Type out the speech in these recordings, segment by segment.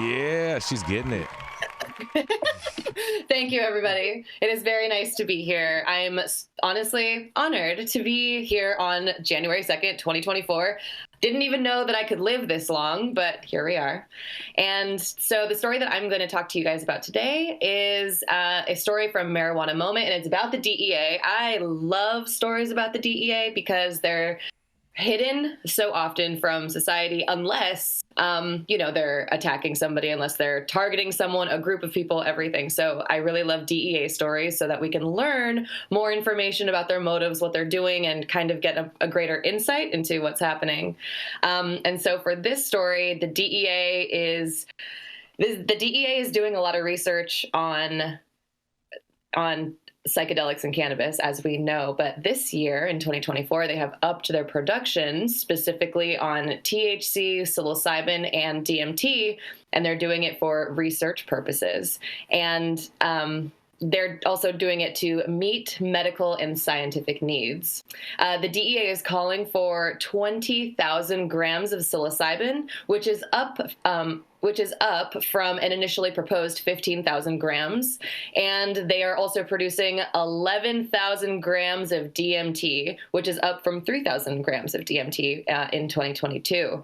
Yeah, she's getting it. Thank you, everybody. It is very nice to be here. I'm honestly honored to be here on January 2nd, 2024. Didn't even know that I could live this long, but here we are. And so the story that I'm going to talk to you guys about today is a story from Marijuana Moment, and it's about the DEA. I love stories about the DEA because they're hidden so often from society unless, they're attacking somebody, unless they're targeting someone, a group of people, everything. So I really love DEA stories so that we can learn more information about their motives, what they're doing, and kind of get a greater insight into what's happening. And so for this story, the DEA is doing a lot of research on psychedelics and cannabis, as we know. But this year, in 2024, they have upped their production specifically on THC, psilocybin, and DMT, and they're doing it for research purposes. And they're also doing it to meet medical and scientific needs. The DEA is calling for 20,000 grams of psilocybin, which is up from an initially proposed 15,000 grams. And they are also producing 11,000 grams of DMT, which is up from 3,000 grams of DMT in 2022.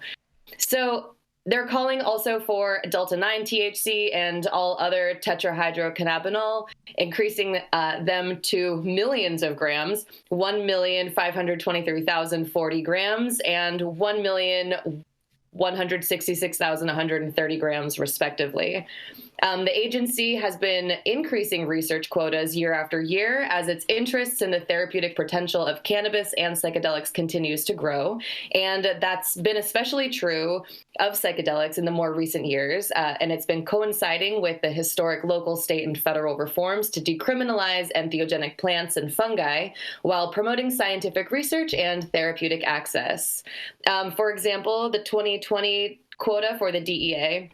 So they're calling also for Delta-9 THC and all other tetrahydrocannabinol, increasing them to millions of grams, 1,523,040 grams, and 1,166,130 grams, respectively. The agency has been increasing research quotas year after year as its interests in the therapeutic potential of cannabis and psychedelics continues to grow. And that's been especially true of psychedelics in the more recent years. And it's been coinciding with the historic local, state, and federal reforms to decriminalize entheogenic plants and fungi while promoting scientific research and therapeutic access. For example, the 2020 quota for the DEA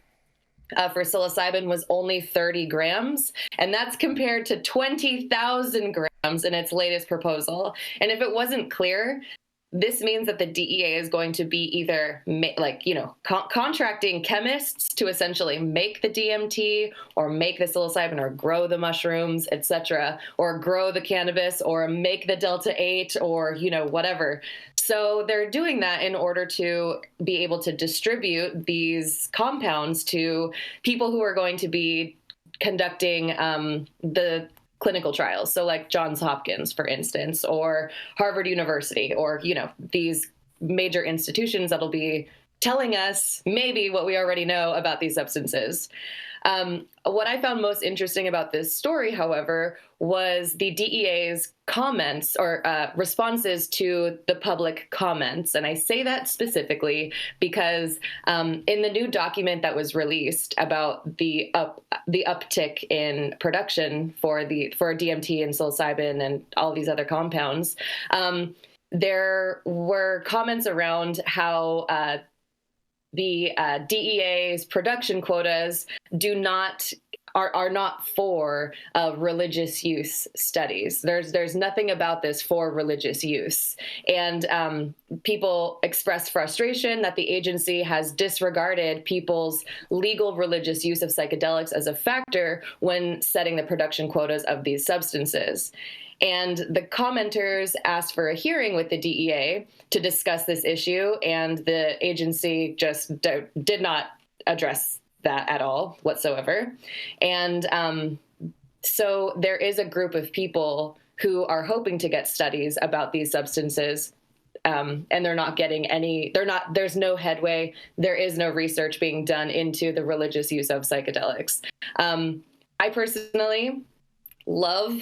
for psilocybin was only 30 grams, and that's compared to 20,000 grams in its latest proposal. And if it wasn't clear, this means that the DEA is going to be either contracting chemists to essentially make the DMT or make the psilocybin or grow the mushrooms, etc., or grow the cannabis or make the Delta-8 or, whatever. So they're doing that in order to be able to distribute these compounds to people who are going to be conducting the clinical trials. So like Johns Hopkins, for instance, or Harvard University, or, these major institutions that'll be telling us maybe what we already know about these substances. What I found most interesting about this story, however, was the DEA's comments or responses to the public comments. And I say that specifically because in the new document that was released about the uptick in production for DMT and psilocybin and all these other compounds, there were comments around how the DEA's production quotas are not for religious use studies. There's nothing about this for religious use. And people express frustration that the agency has disregarded people's legal religious use of psychedelics as a factor when setting the production quotas of these substances. And the commenters asked for a hearing with the DEA to discuss this issue, and the agency just did not address that at all whatsoever. And so there is a group of people who are hoping to get studies about these substances, and they're not getting any, there's no headway, there is no research being done into the religious use of psychedelics. I personally love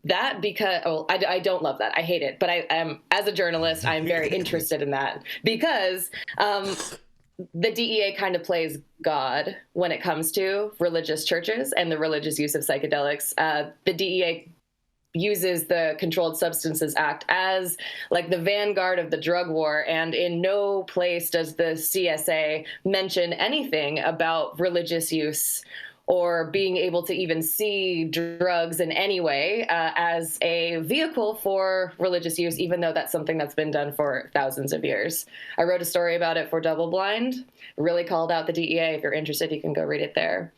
that because, I don't love that. I hate it. But I am, as a journalist, I'm very interested in that because the DEA kind of plays God when it comes to religious churches and the religious use of psychedelics. The DEA uses the Controlled Substances Act as like the vanguard of the drug war, and in no place does the CSA mention anything about religious use or being able to even see drugs in any way as a vehicle for religious use, even though that's something that's been done for thousands of years. I wrote a story about it for Double Blind, really called out the DEA. If you're interested, you can go read it there.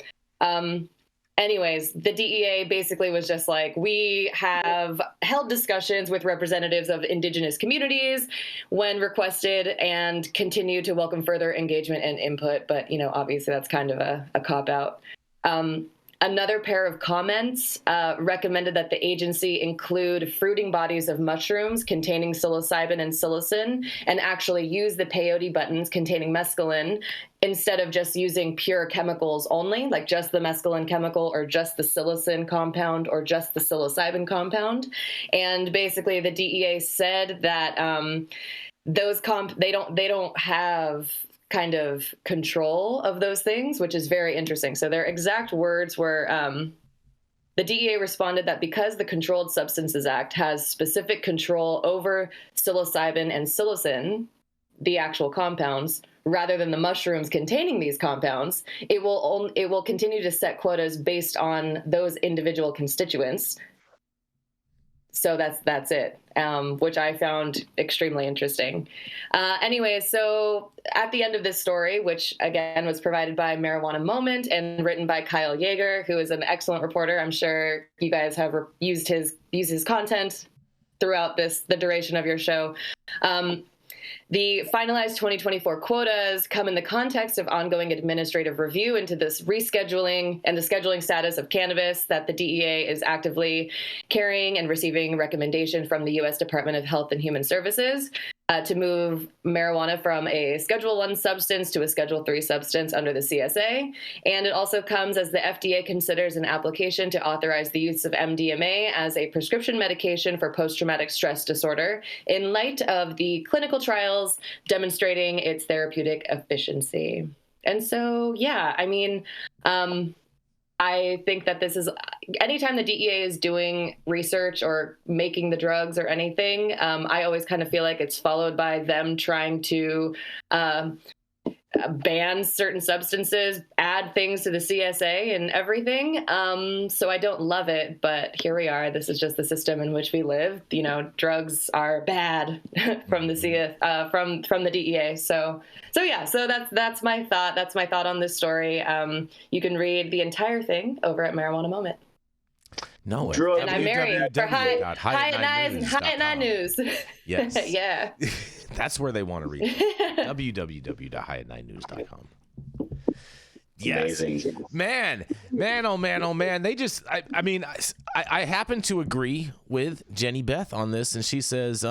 Anyways, the DEA basically was just like, we have held discussions with representatives of indigenous communities when requested and continue to welcome further engagement and input. But, obviously that's kind of a cop-out. Another pair of comments recommended that the agency include fruiting bodies of mushrooms containing psilocybin and psilocin and actually use the peyote buttons containing mescaline instead of just using pure chemicals only, like just the mescaline chemical or just the psilocin compound or just the psilocybin compound. And basically the DEA said that they don't have kind of control of those things, which is very interesting. So their exact words were, the DEA responded that because the Controlled Substances Act has specific control over psilocybin and psilocin, the actual compounds, rather than the mushrooms containing these compounds, it will continue to set quotas based on those individual constituents. So that's it, which I found extremely interesting. Anyway, so at the end of this story, which again was provided by Marijuana Moment and written by Kyle Yeager, who is an excellent reporter. I'm sure you guys have used his content throughout the duration of your show. The finalized 2024 quotas come in the context of ongoing administrative review into this rescheduling and the scheduling status of cannabis that the DEA is actively carrying and receiving recommendation from the U.S. Department of Health and Human Services to move marijuana from a Schedule I substance to a Schedule III substance under the CSA. And it also comes as the FDA considers an application to authorize the use of MDMA as a prescription medication for post-traumatic stress disorder in light of the clinical trials demonstrating its therapeutic efficiency. And so, yeah, I mean, I think that this is, anytime the DEA is doing research or making the drugs or anything, I always kind of feel like it's followed by them trying to ban certain substances, add things to the CSA and everything. So I don't love it, but here we are. This is just the system in which we live. Drugs are bad from the from the DEA. So yeah, so that's my thought. That's my thought on this story. You can read the entire thing over at Marijuana Moment. No, and I'm married for High at Night News. Yes. Yeah. That's where they want to read it. www.highatnightnews.com. Yes. Amazing. Man, oh man. They just, I happen to agree with Jenny Beth on this, and she says,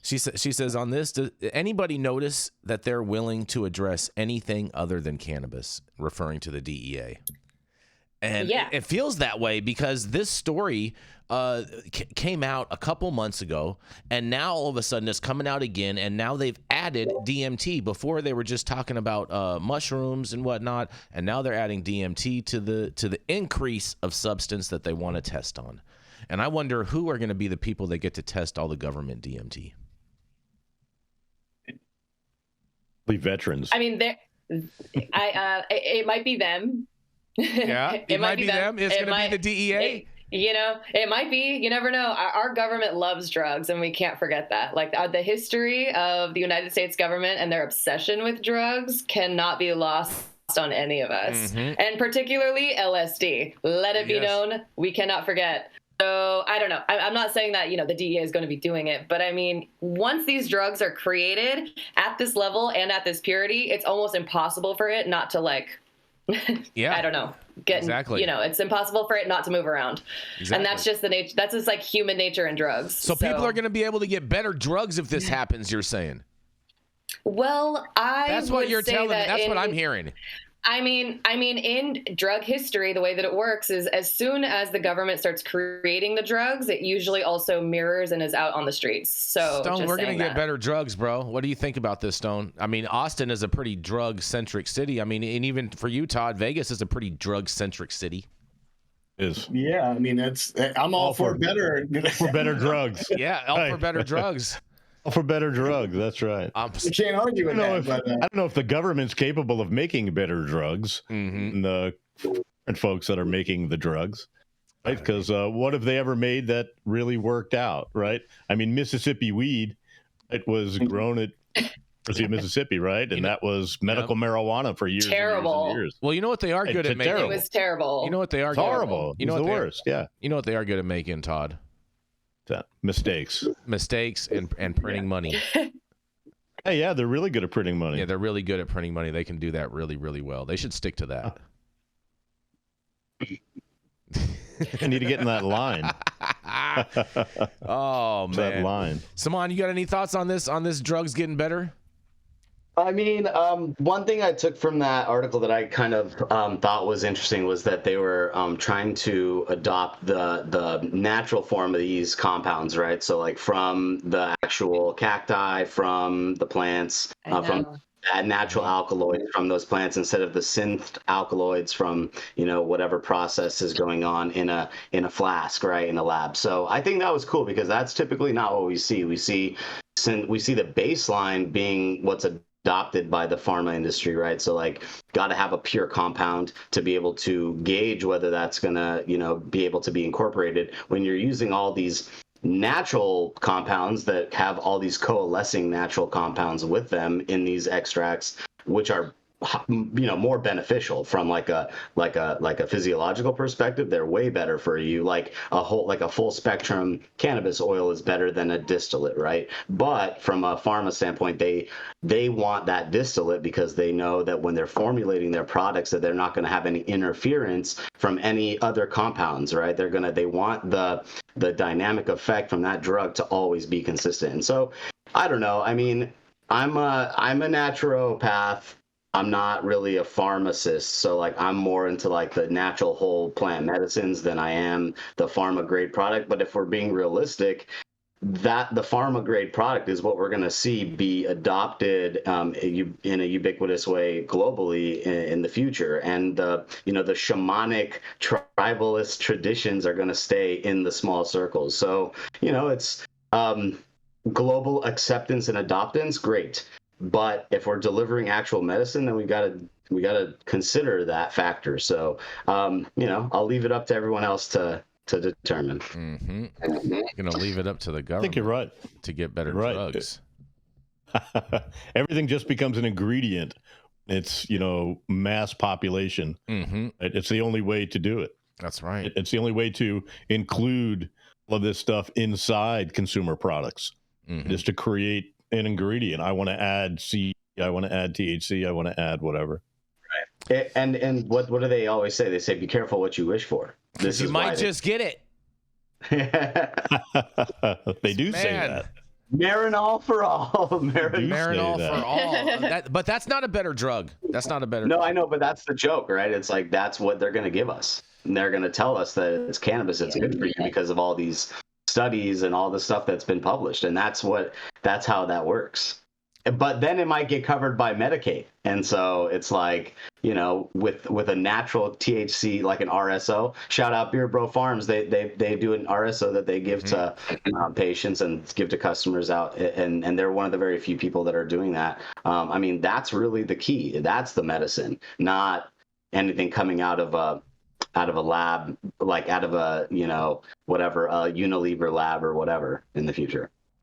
she says on this, does anybody notice that they're willing to address anything other than cannabis, referring to the DEA? And yeah, it feels that way because this story came out a couple months ago, and now all of a sudden it's coming out again, and now they've added DMT. Before they were just talking about mushrooms and whatnot, and now they're adding DMT to the increase of substance that they want to test on. And I wonder who are going to be the people that get to test all the government DMT. The veterans. I mean, it might be them. Yeah, it might be them. It's going to be the DEA. It might be. You never know. Our government loves drugs, and we can't forget that. Like the history of the United States government and their obsession with drugs cannot be lost on any of us, and particularly LSD. Let it be known, we cannot forget. So I don't know. I'm not saying that, the DEA is going to be doing it, but I mean, once these drugs are created at this level and at this purity, it's almost impossible for it not to yeah, I don't know. Exactly. It's impossible for it not to move around. Exactly. And that's just the nature. That's just like human nature in drugs. So people are going to be able to get better drugs if this happens, you're saying? Well, that's what you're telling me. That's what I'm hearing. I mean, in drug history, the way that it works is as soon as the government starts creating the drugs, it usually also mirrors and is out on the streets. So, Stone, we're going to get better drugs, bro. What do you think about this, Stone? I mean, Austin is a pretty drug-centric city. I mean, and even for you, Todd, Vegas is a pretty drug-centric city. Yeah, I mean, I'm all for better drugs. Yeah, all for better drugs. For better drugs, that's right. You can't argue with that. I don't know if the government's capable of making better drugs. and folks that are making the drugs, right? Because what have they ever made that really worked out, right? I mean, Mississippi weed, it was grown at Mississippi, right? And that was medical marijuana for years. Terrible. And years and years. Well, you know what they are good at making? It was terrible. You know what they are It's horrible. You know what the worst. Yeah. You know what they are good at making, Todd? Mistakes and printing money. Hey, yeah, they're really good at printing money. Yeah, they're really good at printing money. They can do that really, really well. They should stick to that. I need to get in that line. Oh man, that line. Saman, you got any thoughts on this? On this drugs getting better? I mean, one thing I took from that article that I kind of thought was interesting was that they were trying to adopt the natural form of these compounds, right? So like from the actual cacti, from the plants, from natural alkaloids from those plants instead of the synth alkaloids from, you know, whatever process is going on in a flask, right, in a lab. So I think that was cool because that's typically not what we see. We see the baseline being what's adopted by the pharma industry, right? So like, got to have a pure compound to be able to gauge whether that's gonna, you know, be able to be incorporated. When you're using all these natural compounds that have all these coalescing natural compounds with them in these extracts, which are, you know, more beneficial from like a physiological perspective, they're way better for you. Like a full spectrum cannabis oil is better than a distillate, right? But from a pharma standpoint, they want that distillate because they know that when they're formulating their products that they're not going to have any interference from any other compounds, right? They want the dynamic effect from that drug to always be consistent. And so I don't know. I mean, I'm a naturopath. I'm not really a pharmacist, so like I'm more into like the natural whole plant medicines than I am the pharma grade product. But if we're being realistic, that the pharma grade product is what we're going to see be adopted in a ubiquitous way globally in the future. And the shamanic tribalist traditions are going to stay in the small circles. So, you know, it's global acceptance and adoptance, great. But if we're delivering actual medicine, then we gotta consider that factor. So, you know, I'll leave it up to everyone else to determine. Mm-hmm. You're gonna leave it up to the government. I think you're right. To get better drugs. Everything just becomes an ingredient. It's, you know, mass population. Mm-hmm. It's the only way to do it. That's right. It's the only way to include all of this stuff inside consumer products. Mm-hmm. Is to create an ingredient. I want to add C, I want to add THC, I want to add whatever. Right. And what do they always say? They say, be careful what you wish for. You might just get it. They do say that. Marinol for all. Marinol for all. But that's not a better drug. That's not a better drug. I know, but that's the joke, right? It's like, that's what they're going to give us. And they're going to tell us that it's cannabis, it's good for you because of all these studies and all the stuff that's been published. And that's how that works. But then it might get covered by Medicaid. And so it's like, you know, with a natural THC, like an RSO, shout out Beer Bro Farms. They do an RSO that they give to patients and give to customers out. And they're one of the very few people that are doing that. I mean, that's really the key. That's the medicine, not anything coming out of a lab, like out of a, you know, whatever, a Unilever lab or whatever in the future.